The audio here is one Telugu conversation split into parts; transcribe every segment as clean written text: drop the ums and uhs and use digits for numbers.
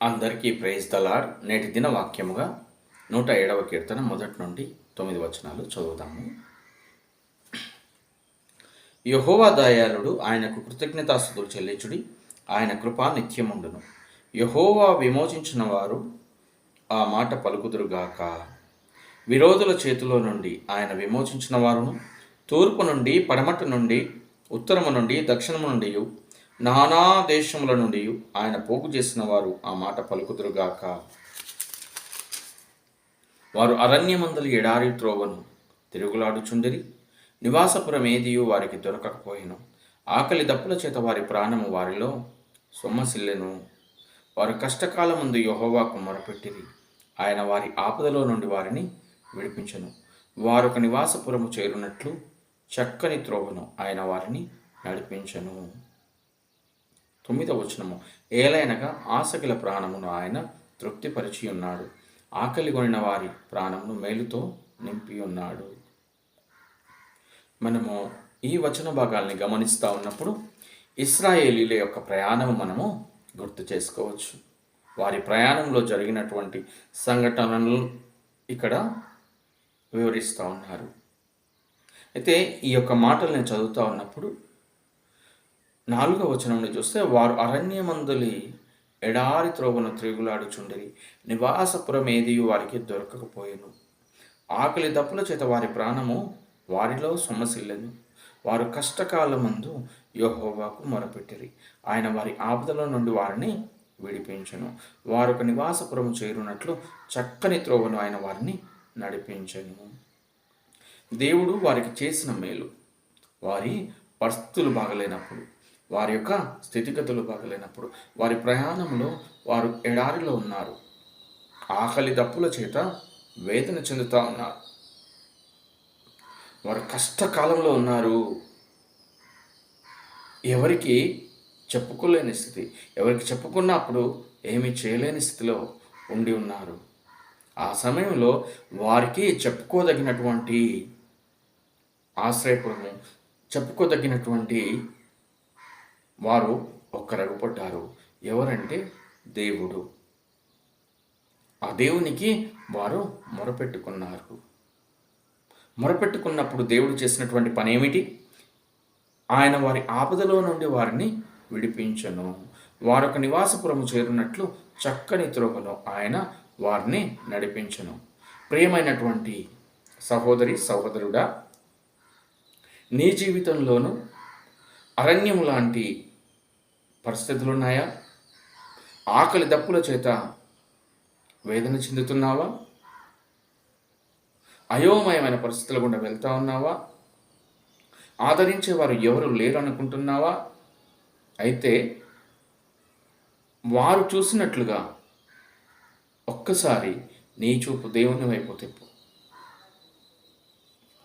అందరికీ ప్రైజ్ ద లార్డ్. నేటి దిన వాక్యముగా 107వ కీర్తన 1 నుండి 9 వచనాలు చదువుదాము. యెహోవా దయాళుడు, ఆయనకు కృతజ్ఞతాస్తుతులు చెల్లించుడి, ఆయన కృప నిత్యముండును. యెహోవా విమోచించిన వారు ఆ మాట పలుకుదురుగాక. విరోధుల చేతిలో నుండి ఆయన విమోచించిన వారును, తూర్పు నుండి, పడమట నుండి, ఉత్తరము నుండి, దక్షిణము నుండి, నానా దేశముల నుండి ఆయన పోగు చేసిన వారు ఆ మాట పలుకుదురుగాక. వారు అరణ్యమందలి ఎడారి త్రోవను తిరుగులాడుచుండిరి, నివాసపురం ఏదియు వారికి దొరకకపోయెను. ఆకలి దప్పుల చేత వారి ప్రాణము వారిలో సొమ్మసిల్లెను. వారు కష్టకాలమందు యెహోవాకు మొరపెట్టిరి, ఆయన వారి ఆపదలో నుండి వారిని విడిపించెను. వారొక నివాసపురము చేరునట్లు చక్కని త్రోవను ఆయన వారిని నడిపించెను. 9వ వచనము. ఏలైనగా ఆశగల ప్రాణమును ఆయన తృప్తిపరిచి ఉన్నాడు, ఆకలి కొనిన వారి ప్రాణమును మేలుతో నింపి ఉన్నాడు. మనము ఈ వచన భాగాల్ని గమనిస్తూ ఉన్నప్పుడు ఇశ్రాయేలీల యొక్క ప్రయాణం మనము గుర్తు చేసుకోవచ్చు. వారి ప్రయాణంలో జరిగినటువంటి సంఘటనలు ఇక్కడ వివరిస్తూ ఉన్నారు. అయితే ఈ యొక్క మాటలు నేను చదువుతూ ఉన్నప్పుడు 4వ వచనంలో చూస్తే, వారు అరణ్యమందులి ఎడారి త్రోవను తిరుగులాడుచుండిరి, నివాసపురం ఏదియు వారికి దొరకకపోయెను. ఆకలి దప్పుల చేత వారి ప్రాణము వారిలో సొమ్మసిల్లెను. వారు కష్టకాలమందు యెహోవాకు మొరపెట్టిరి, ఆయన వారి ఆపదల నుండి వారిని విడిపించెను. వారు ఒక నివాసపురము చేరునట్లు చక్కని త్రోవను ఆయన వారిని నడిపించెను. దేవుడు వారికి చేసిన మేలు, వారి పరిస్థితులు బాగలేనప్పుడు, వారి యొక్క స్థితిగతులు బాగలేనప్పుడు, వారి ప్రయాణంలో వారు ఎడారిలో ఉన్నారు, ఆకలి దప్పుల చేత వేదన చెందుతూ ఉన్నారు, వారు కష్టకాలంలో ఉన్నారు, ఎవరికి చెప్పుకోలేని స్థితి, ఎవరికి చెప్పుకున్నప్పుడు ఏమీ చేయలేని స్థితిలో ఉండి ఉన్నారు. ఆ సమయంలో వారికి చెప్పుకోదగినటువంటి ఆశ్రయపురము, చెప్పుకోదగినటువంటి వారు ఒక్కరగుపడ్డారు. ఎవరంటే దేవుడు. ఆ దేవునికి వారు మొరపెట్టుకున్నారు. మొరపెట్టుకున్నప్పుడు దేవుడు చేసినటువంటి పని ఏమిటి? ఆయన వారి ఆపదలో నుండి వారిని విడిపించెను. వారొక నివాసపురము చేరునట్లు చక్కని త్రోవను ఆయన వారిని నడిపించెను. ప్రియమైనటువంటి సహోదరి సహోదరుడా, నీ జీవితంలోనూ అరణ్యం లాంటి పరిస్థితులు ఉన్నాయా? ఆకలి దప్పుల చేత వేదన చెందుతున్నావా? అయోమయమైన పరిస్థితుల గుండా వెళ్తా ఉన్నావా? ఆదరించేవారు ఎవరు లేరు అనుకుంటున్నావా? అయితే వారు చూసినట్లుగా ఒక్కసారి నీ చూపు దేవుని వైపు తిప్పు.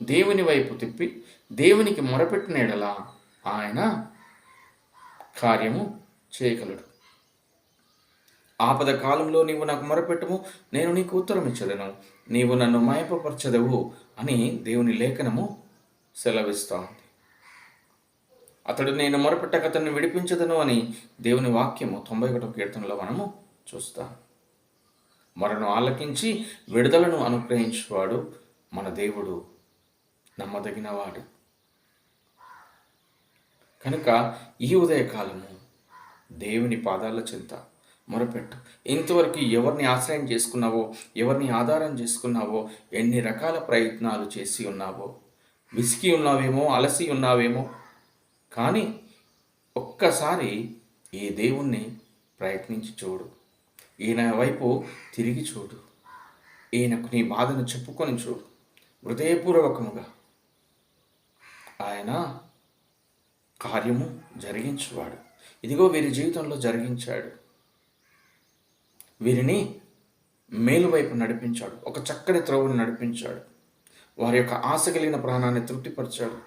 దేవుని వైపు తిప్పి దేవునికి మొరపెట్టిన ఎడల ఆయన కార్యము చేయగలడు. ఆపద కాలంలో నీవు నాకు మొరపెట్టుము, నేను నీకు ఉత్తరం ఇచ్చదను, నీవు నన్ను మయపపరచదవు అని దేవుని లేఖనము సెలవిస్తూ ఉంది. అతడు నేను మొరపెట్టక అతన్ని విడిపించదను అని దేవుని వాక్యము 91వ కీర్తనలో మనము చూస్తాం. మొరను ఆలకించి విడుదలను అనుగ్రహించేవాడు మన దేవుడు, నమ్మదగినవాడు. కనుక ఈ ఉదయకాలము దేవుని పాదాల చెంత మొరపెట్టు. ఇంతవరకు ఎవరిని ఆశ్రయం చేసుకున్నావో, ఎవరిని ఆధారం చేసుకున్నావో, ఎన్ని రకాల ప్రయత్నాలు చేసి ఉన్నావో, విసిగి ఉన్నావేమో, అలసి ఉన్నావేమో, కానీ ఒక్కసారి ఈ దేవుణ్ణి ప్రయత్నించి చూడు. ఈయన వైపు తిరిగి చూడు. ఈయనకు నీ బాధను చెప్పుకొని చూడు. హృదయపూర్వకముగా ఆయన కార్యము జరిగించువాడు. ఇదిగో వీరి జీవితంలో జరిగించాడు. వీరిని మేలు వైపు నడిపించాడు. ఒక చక్కని త్రోవను నడిపించాడు. వారి యొక్క ఆశ కలిగిన ప్రాణాన్ని తృప్తిపరిచాడు.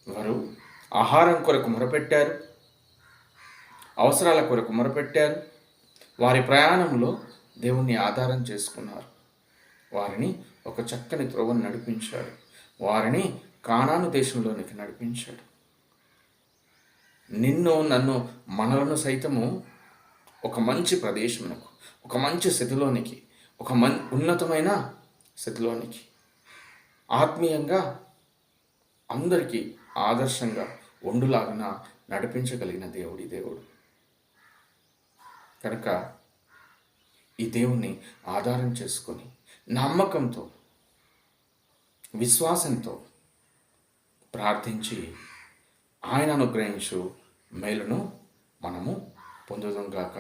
వారు ఆహారం కొరకు మొరపెట్టారు, అవసరాల కొరకు మొరపెట్టారు. వారి ప్రయాణంలో దేవుణ్ణి ఆధారం చేసుకున్నారు. వారిని ఒక చక్కని త్రోవను నడిపించాడు. వారిని కానాను దేశంలోనికి నడిపించాడు. నిన్ను నన్ను మనలను సైతము ఒక మంచి ప్రదేశమునకు, ఒక మంచి స్థితిలోనికి, ఒక ఉన్నతమైన స్థితిలోనికి, ఆత్మీయంగా అందరికీ ఆదర్శంగా వండులాగున నడిపించగలిగిన దేవుడు. కనుక ఈ దేవుణ్ణి ఆధారం చేసుకొని నమ్మకంతో, విశ్వాసంతో ప్రార్థించి ఆయన అనుగ్రహించు మేలును మనము పొందుదాం గాక.